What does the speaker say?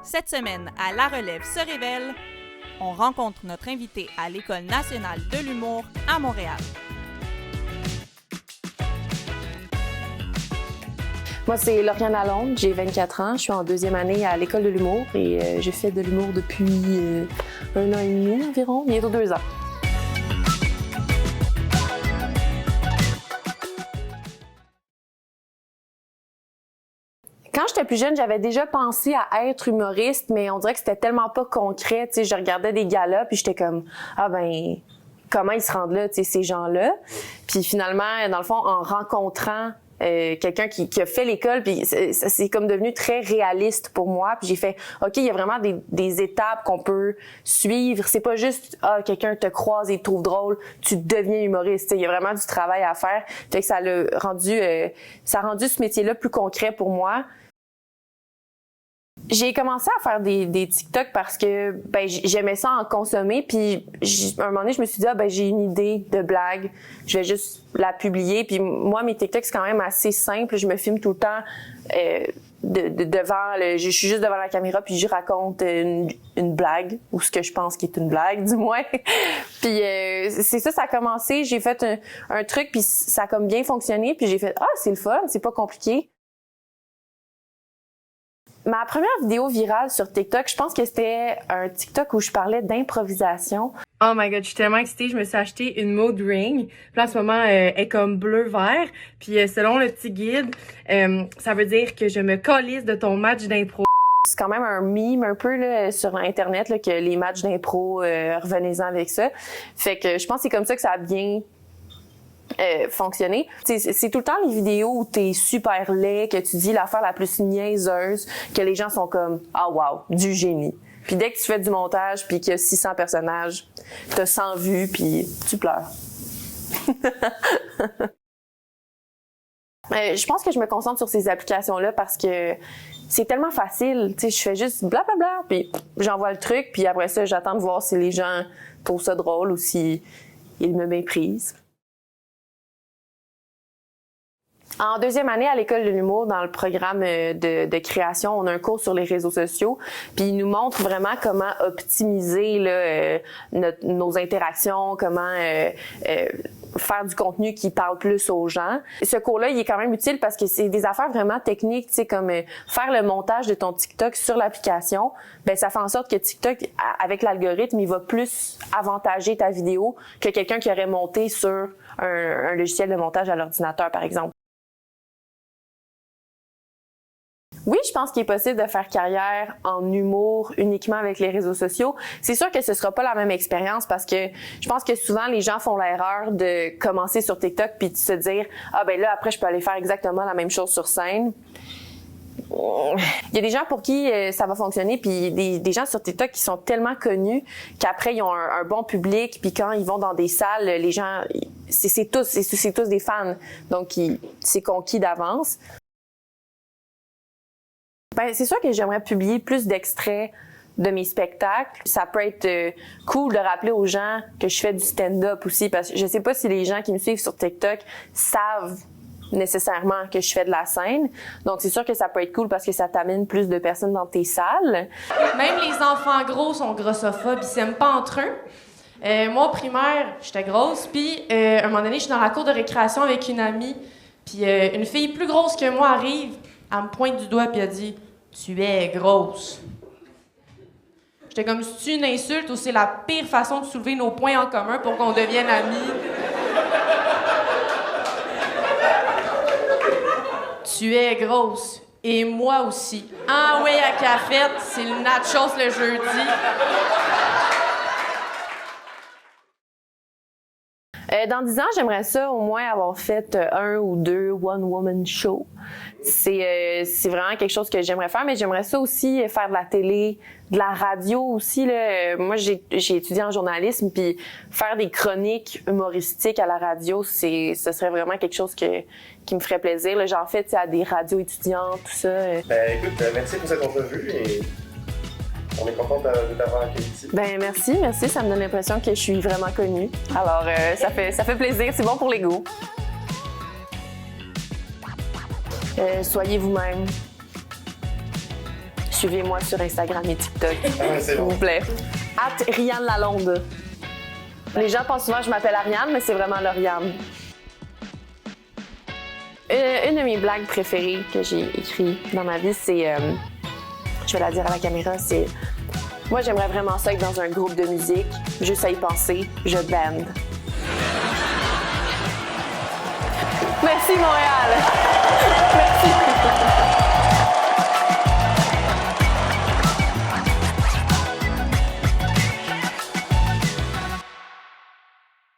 Cette semaine, à La Relève se révèle, on rencontre notre invité à l'École nationale de l'humour à Montréal. Moi, c'est Lauriane Lalonde, j'ai 24 ans, je suis en deuxième année à l'École de l'humour et je fais de l'humour depuis 1 an et demi environ, bientôt 2 ans. Quand j'étais plus jeune, j'avais déjà pensé à être humoriste, mais on dirait que c'était tellement pas concret. Tu sais, je regardais des galas puis j'étais comme comment ils se rendent là, tu sais, ces gens-là. Puis finalement, dans le fond, en rencontrant quelqu'un qui a fait l'école, puis c'est comme devenu très réaliste pour moi. Puis j'ai fait, OK, il y a vraiment des étapes qu'on peut suivre. C'est pas juste, quelqu'un te croise et te trouve drôle, tu deviens humoriste. Il y a vraiment du travail à faire. Fait que ça a rendu ce métier-là plus concret pour moi. J'ai commencé à faire des TikTok parce que j'aimais ça en consommer, puis à un moment donné je me suis dit j'ai une idée de blague, je vais juste la publier. Puis moi mes TikTok c'est quand même assez simple, je me filme tout le temps je suis juste devant la caméra puis je raconte une blague ou ce que je pense qui est une blague du moins. Puis c'est ça a commencé, j'ai fait un truc puis ça a comme bien fonctionné, puis j'ai fait c'est le fun, c'est pas compliqué. Ma première vidéo virale sur TikTok, je pense que c'était un TikTok où je parlais d'improvisation. Oh my god, je suis tellement excitée, je me suis acheté une mood ring. Puis là, en ce moment, elle est comme bleu-vert. Puis selon le petit guide, ça veut dire que je me calisse de ton match d'impro. C'est quand même un meme un peu là, sur Internet là, que les matchs d'impro, revenez-en avec ça. Fait que je pense que c'est comme ça que ça a bien fonctionner. C'est tout le temps les vidéos où t'es super laid, que tu dis l'affaire la plus niaiseuse, que les gens sont comme « Ah wow, du génie ». Puis dès que tu fais du montage, puis qu'il y a 600 personnages, t'as 100 vues, puis tu pleures. Je pense que je me concentre sur ces applications-là parce que c'est tellement facile. Tu sais, je fais juste blablabla, puis j'envoie le truc, puis après ça, j'attends de voir si les gens trouvent ça drôle ou si ils me méprisent. En deuxième année à l'École de l'humour, dans le programme de création, on a un cours sur les réseaux sociaux, puis il nous montre vraiment comment optimiser là, nos interactions, comment faire du contenu qui parle plus aux gens. Ce cours-là, il est quand même utile parce que c'est des affaires vraiment techniques, tu sais, comme faire le montage de ton TikTok sur l'application. Ça fait en sorte que TikTok, avec l'algorithme, il va plus avantager ta vidéo que quelqu'un qui aurait monté sur un logiciel de montage à l'ordinateur, par exemple. Oui, je pense qu'il est possible de faire carrière en humour uniquement avec les réseaux sociaux. C'est sûr que ce sera pas la même expérience parce que je pense que souvent les gens font l'erreur de commencer sur TikTok puis de se dire là après je peux aller faire exactement la même chose sur scène. Il y a des gens pour qui ça va fonctionner, puis des gens sur TikTok qui sont tellement connus qu'après ils ont un bon public, puis quand ils vont dans des salles, les gens c'est tous des fans. Donc c'est conquis d'avance. C'est sûr que j'aimerais publier plus d'extraits de mes spectacles. Ça peut être cool de rappeler aux gens que je fais du stand-up aussi, parce que je sais pas si les gens qui me suivent sur TikTok savent nécessairement que je fais de la scène. Donc c'est sûr que ça peut être cool parce que ça t'amène plus de personnes dans tes salles. Même les enfants gros sont grossophobes, ils s'aiment pas entre eux. Moi, au primaire, j'étais grosse, puis à un moment donné, je suis dans la cour de récréation avec une amie, puis une fille plus grosse que moi arrive, elle me pointe du doigt puis elle dit « Tu es grosse ». J'étais comme « C'est une insulte ou c'est la pire façon de soulever nos points en commun pour qu'on devienne amis? » Tu es grosse. Et moi aussi. Ah oui, à cafette, c'est le nachos le jeudi. Dans 10 ans, j'aimerais ça au moins avoir fait 1 ou 2 one-woman shows. C'est vraiment quelque chose que j'aimerais faire, mais j'aimerais ça aussi faire de la télé, de la radio aussi. Là. Moi, j'ai étudié en journalisme, puis faire des chroniques humoristiques à la radio, ce serait vraiment quelque chose qui me ferait plaisir. Là. J'en fais à des radios étudiantes, tout ça. Écoute, merci pour cette entrevue et on est content de t'avoir accueilli ici. Merci, ça me donne l'impression que je suis vraiment connue. Alors, ça fait plaisir, c'est bon pour l'ego. Soyez vous-même. suivez-moi sur Instagram et TikTok, c'est s'il bon. vous plaît. @Rianne Lalonde. Les gens pensent souvent que je m'appelle Ariane, mais c'est vraiment Lauriane. Une de mes blagues préférées que j'ai écrites dans ma vie, c'est... je vais la dire à la caméra, c'est... Moi, j'aimerais vraiment ça être dans un groupe de musique. Juste à y penser, je band. Merci, Montréal! Merci!